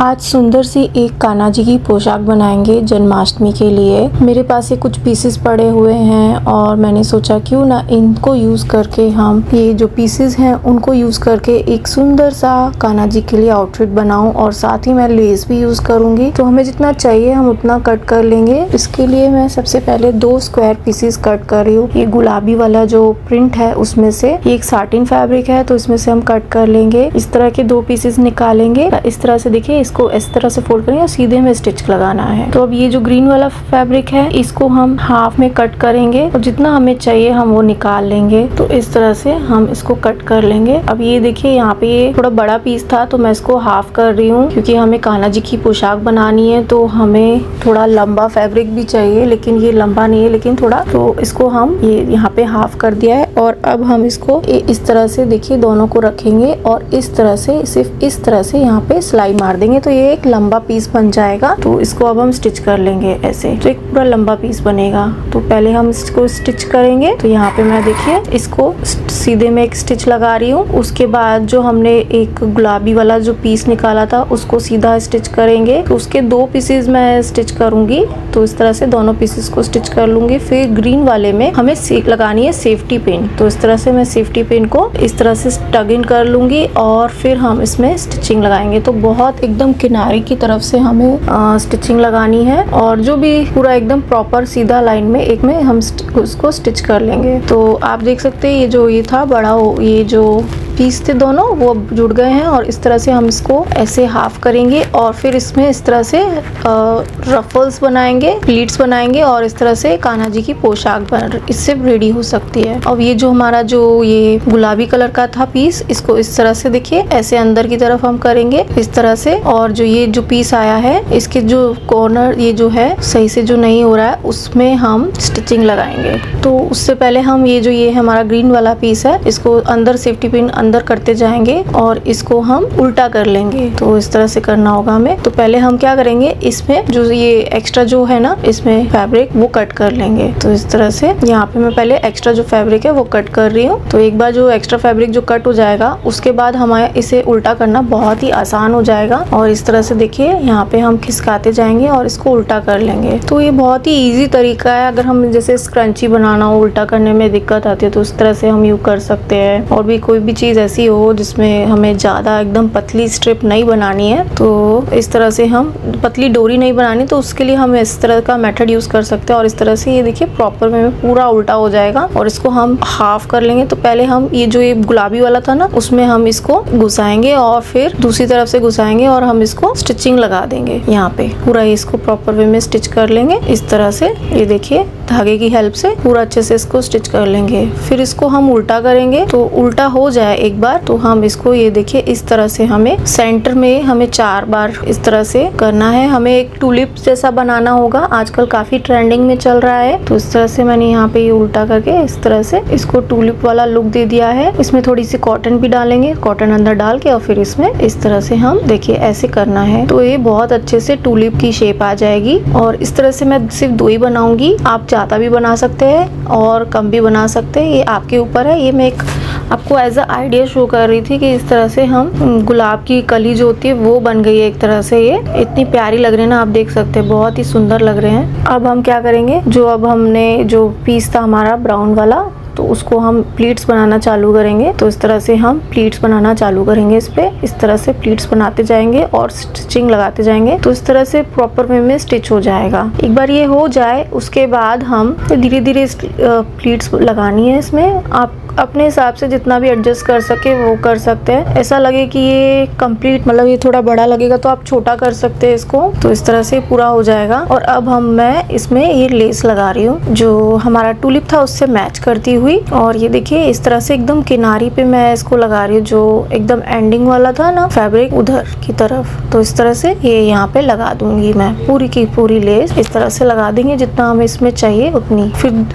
आज सुंदर सी एक कान्हा जी की पोशाक बनाएंगे जन्माष्टमी के लिए। मेरे पास ये कुछ पीसेस पड़े हुए हैं और मैंने सोचा क्यों ना इनको यूज करके हम ये जो पीसेस हैं उनको यूज करके एक सुंदर सा कान्हा जी के लिए आउटफिट बनाऊं और साथ ही मैं लेस भी यूज करूंगी। तो हमें जितना चाहिए हम उतना कट कर लेंगे। इसके लिए मैं सबसे पहले 2 स्क्वायर पीसेस कट कर रही हूँ। ये गुलाबी वाला जो प्रिंट है उसमें से एक साटिन फैब्रिक है तो इसमें से हम कट कर लेंगे। इस तरह के 2 पीसेस निकालेंगे। इस तरह से देखिए, इसको इस तरह से फोल्ड करेंगे और सीधे में स्टिच लगाना है। तो अब ये जो ग्रीन वाला फैब्रिक है इसको हम हाफ में कट करेंगे और जितना हमें चाहिए हम वो निकाल लेंगे। तो इस तरह से हम इसको कट कर लेंगे। अब ये देखिए, यहाँ पे ये थोड़ा बड़ा पीस था तो मैं इसको हाफ कर रही हूँ क्योंकि हमें कान्हा जी की पोशाक बनानी है तो हमें थोड़ा लंबा फैब्रिक भी चाहिए, लेकिन ये लंबा नहीं है लेकिन थोड़ा, तो इसको हम ये यहाँ पे हाफ कर दिया है। और अब हम इसको इस तरह से देखिए दोनों को रखेंगे और इस तरह से सिर्फ इस तरह से यहाँ पे सिलाई मार देंगे तो ये एक लंबा पीस बन जाएगा। तो इसको अब हम स्टिच कर लेंगे ऐसे, तो एक पूरा लंबा पीस बनेगा। तो पहले हम इसको स्टिच करेंगे। तो यहाँ पे मैं देखिए इसको सीधे में एक स्टिच लगा रही हूँ। उसके बाद जो हमने एक गुलाबी वाला जो पीस निकाला था उसको सीधा स्टिच करेंगे। तो उसके 2 पीसेस मैं स्टिच करूंगी। तो इस तरह से दोनों पीसेस को स्टिच कर लूंगी। फिर ग्रीन वाले में हमें लगानी है सेफ्टी पिन। तो इस तरह से मैं सेफ्टी पिन को इस तरह से टग इन कर लूंगी और फिर हम इसमें स्टिचिंग लगाएंगे। तो बहुत एकदम किनारे की तरफ से हमें स्टिचिंग लगानी है और जो भी पूरा एकदम प्रॉपर सीधा लाइन में एक में हम उसको स्टिच कर लेंगे। तो आप देख सकते हैं ये जो ये था बड़ा, ये जो पीस थे दोनों वो जुड़ गए हैं और इस तरह से हम इसको ऐसे हाफ करेंगे और फिर इसमें इस तरह से रफल्स बनाएंगे, प्लीट्स बनाएंगे और इस तरह से कान्हा जी की पोशाक इससे रेडी हो सकती है। अब ये जो हमारा जो ये गुलाबी कलर का था पीस, इसको इस तरह से देखिए ऐसे अंदर की तरफ हम करेंगे इस तरह से। और जो ये जो पीस आया है इसके जो कॉर्नर ये जो है सही से जो नहीं हो रहा है उसमें हम स्टिचिंग लगाएंगे। तो उससे पहले हम ये जो ये हमारा ग्रीन वाला पीस है इसको अंदर सेफ्टी पिन अंदर करते जाएंगे और इसको हम उल्टा कर लेंगे। तो इस तरह से करना होगा हमें। तो पहले हम क्या करेंगे, इसमें जो ये एक्स्ट्रा जो है ना इसमें फैब्रिक वो कट कर लेंगे। तो इस तरह से यहाँ पे मैं पहले एक्स्ट्रा जो फैब्रिक है वो कट कर रही हूँ। तो एक बार जो एक्स्ट्रा फैब्रिक जो कट हो जाएगा उसके बाद हमारे इसे उल्टा करना बहुत ही आसान हो जाएगा। और इस तरह से देखिए यहाँ पे हम खिसकाते जाएंगे और इसको उल्टा कर लेंगे। तो ये बहुत ही इजी तरीका है। अगर हम जैसे स्क्रंची बनाना हो, उल्टा करने में दिक्कत आती है तो इस तरह से हम यूज कर सकते हैं। और भी कोई भी चीज ऐसी हो जिसमें हमें ज्यादा एकदम पतली स्ट्रिप नहीं बनानी है तो इस तरह से हम पतली डोरी नहीं बनानी तो उसके लिए हम इस तरह का मेथड यूज कर सकते हैं। और इस तरह से ये देखिए प्रॉपर वे में पूरा उल्टा हो जाएगा और इसको हम हाफ कर लेंगे। तो पहले हम ये जो ये गुलाबी वाला था ना उसमें हम इसको घुसाएंगे और फिर दूसरी तरफ से घुसाएंगे और हम इसको स्टिचिंग लगा देंगे। यहाँ पे पूरा इसको प्रॉपर वे में स्टिच कर लेंगे इस तरह से। ये देखिए धागे की हेल्प से पूरा अच्छे से इसको स्टिच कर लेंगे। फिर इसको हम उल्टा करेंगे। तो उल्टा हो जाए एक बार तो हम इसको ये देखिए इस तरह से हमें सेंटर में हमें 4 बार इस तरह से करना है। हमें एक टूलिप जैसा बनाना होगा, आजकल काफी ट्रेंडिंग में चल रहा है। तो इस तरह से मैंने यहाँ पे ये उल्टा करके इस तरह से इसको टूलिप वाला लुक दे दिया है। इसमें थोड़ी सी कॉटन भी डालेंगे, कॉटन अंदर डाल के और फिर इसमें इस तरह से हम देखिए ऐसे करना है। तो ये बहुत अच्छे से टूलिप की शेप आ जाएगी। और इस तरह से मैं सिर्फ 2 ही बनाऊंगी, आप ज्यादा भी बना सकते हैं और कम भी बना सकते हैं, ये आपके ऊपर है। ये मैं एक आपको एज अ आइडिया शो कर रही थी कि इस तरह से हम गुलाब की कली जो होती है वो बन गई है एक तरह से। ये इतनी प्यारी लग रही है ना, आप देख सकते हैं बहुत ही सुंदर लग रहे हैं। अब हम क्या करेंगे, जो अब हमने जो पीस था हमारा ब्राउन वाला तो उसको हम प्लीट्स बनाना चालू करेंगे। तो इस तरह से हम प्लीट्स बनाना चालू करेंगे। इस पे इस तरह से प्लीट्स बनाते जाएंगे और स्टिचिंग लगाते जाएंगे। तो इस तरह से प्रॉपर वे में स्टिच हो जाएगा। एक बार ये हो जाए उसके बाद हम धीरे धीरे प्लीट्स लगानी है। इसमें आप अपने हिसाब से जितना भी एडजस्ट कर सके वो कर सकते हैं। ऐसा लगे कि ये कंप्लीट मतलब ये थोड़ा बड़ा लगेगा तो आप छोटा कर सकते हैं इसको। तो इस तरह से पूरा हो जाएगा। और अब मैं इसमें ये लेस लगा रही हूँ जो हमारा टूलिप था उससे मैच करती हुई। और ये देखिए इस तरह से एकदम किनारी पे मैं इसको लगा रही हूँ, जो एकदम एंडिंग वाला था ना फैब्रिक उधर की तरफ। तो इस तरह से ये यहाँ पे लगा दूंगी मैं पूरी की पूरी लेस इस तरह से लगा देंगे जितना हमें इसमें चाहिए उतनी। फिर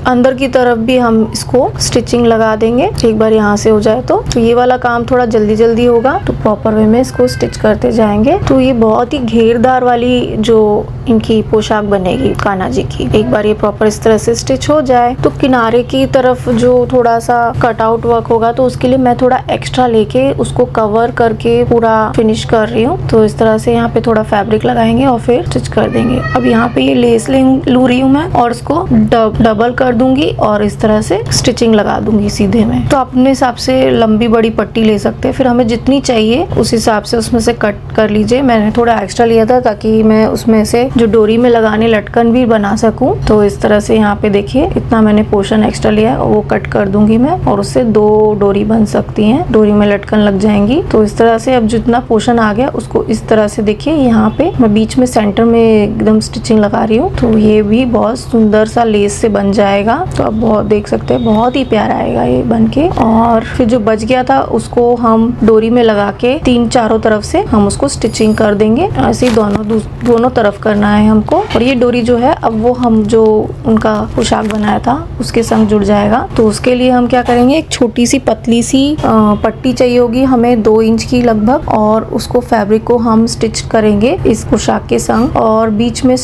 अंदर की तरफ भी हम इसको स्टिचिंग लगा देंगे। एक बार यहाँ से हो जाए तो ये वाला काम थोड़ा जल्दी जल्दी होगा। तो प्रॉपर वे में इसको स्टिच करते जाएंगे। तो ये बहुत ही घेरदार वाली जो इनकी पोशाक बनेगी कान्हा जी की। एक बार ये प्रॉपर इस तरह से स्टिच हो जाए तो किनारे की तरफ जो थोड़ा सा कटआउट वर्क होगा तो उसके लिए मैं थोड़ा एक्स्ट्रा लेके उसको कवर करके पूरा फिनिश कर रही हूँ। तो इस तरह से यहाँ पे थोड़ा फैब्रिक लगाएंगे और फिर स्टिच कर देंगे। अब यहाँ पे ये लेस लू रही हूँ मैं और इसको डबल कर दूंगी और इस तरह से स्टिचिंग लगा दूंगी सीधे में। तो अपने हिसाब से लंबी बड़ी पट्टी ले सकते हैं, फिर हमें जितनी चाहिए उस हिसाब से उसमें से कट कर लीजिए। मैंने थोड़ा एक्स्ट्रा लिया था ताकि मैं उसमें से जो डोरी में लगाने लटकन भी बना सकूं। तो इस तरह से यहाँ पे देखिए इतना मैंने पोर्शन एक्स्ट्रा लिया है, वो कट कर दूंगी मैं और उससे 2 डोरी बन सकती हैं, डोरी में लटकन लग जाएंगी। तो इस तरह से अब जितना पोर्शन आ गया उसको इस तरह से देखिए यहाँ पे मैं बीच में सेंटर में एकदम स्टिचिंग लगा रही हूँ। तो ये भी बहुत सुंदर सा लेस से बन जाएगा। तो अब बहुत देख सकते हैं बहुत ही प्यारा आएगा ये बन के। और फिर जो बच गया था उसको हम डोरी में लगा के 3 चारों तरफ से हम उसको स्टिचिंग कर देंगे। ऐसे ही दोनों तरफ करना है हमको। और ये डोरी जो है अब वो हम जो उनका पोशाक बनाया था उसके संग जुड़ जाएगा। तो उसके लिए हम क्या करेंगे, एक छोटी सी पतली सी पट्टी चाहिए होगी हमें 2 इंच की लगभग, और उसको फैब्रिक को हम स्टिच करेंगे इस पोशाक के संग। और बीच में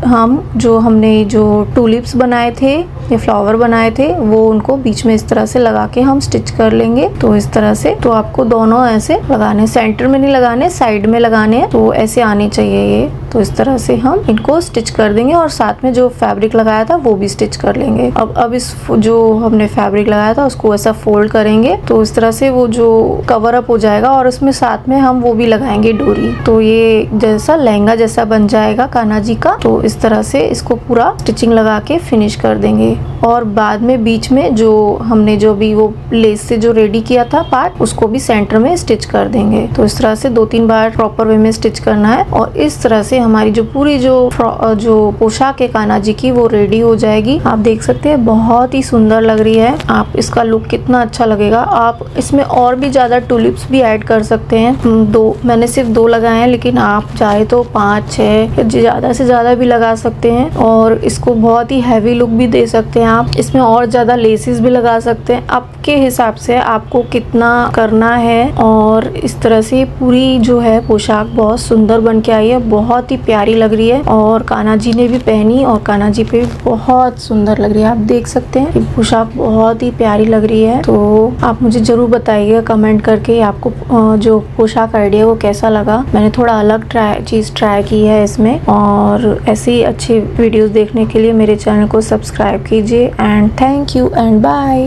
हम जो हमने जो टूलिप्स बनाए थे या फ्लावर बनाए थे वो उनको बीच में इस तरह से लगा के हम स्टिच कर लेंगे। तो इस तरह से तो आपको दोनों ऐसे लगाने, सेंटर में नहीं लगाने, साइड में लगाने हैं। तो ऐसे आने चाहिए ये। तो इस तरह से हम इनको स्टिच कर देंगे और साथ में जो फैब्रिक लगाया था वो भी स्टिच कर लेंगे। अब इस जो हमने फैब्रिक लगाया था उसको ऐसा फोल्ड करेंगे तो इस तरह से वो जो कवर अप हो जाएगा और इसमें साथ में हम वो भी लगाएंगे डोरी। तो ये जैसा लहंगा जैसा बन जाएगा कान्हा जी का। तो इस तरह से इसको पूरा स्टिचिंग लगा के फिनिश कर देंगे। और बाद में बीच में जो हमने जो भी वो लेस से जो रेडी किया था पार्ट उसको भी सेंटर में स्टिच कर देंगे। तो इस तरह से 2-3 बार प्रॉपर वे में स्टिच करना है और इस तरह से हमारी जो पूरी जो पोशाक है कान्हा जी की वो रेडी हो जाएगी। आप देख सकते हैं बहुत ही सुंदर लग रही है। आप इसका लुक कितना अच्छा लगेगा। आप इसमें और भी ज्यादा टूलिप्स भी ऐड कर सकते हैं। मैंने सिर्फ 2 लगाए हैं, लेकिन आप चाहे तो 5-6 ज्यादा से ज्यादा भी लगा सकते हैं और इसको बहुत ही हैवी लुक भी दे सकते हैं। आप इसमें और ज्यादा लेसेस भी लगा सकते हैं, आपके हिसाब से आपको कितना करना है। और इस तरह से पूरी जो है पोशाक बहुत सुंदर बन के आई है, बहुत ही प्यारी लग रही है और कान्हा जी ने भी पहनी और कान्हा जी पे भी बहुत सुंदर लग रही है। आप देख सकते हैं ये पोशाक बहुत ही प्यारी लग रही है। तो आप मुझे जरूर बताइएगा कमेंट करके आपको जो पोशाक आइडिया वो कैसा लगा। मैंने थोड़ा अलग चीज ट्राई की है इसमें। और ऐसे ही अच्छे वीडियोस देखने के लिए मेरे चैनल को सब्सक्राइब कीजिए and thank you and bye.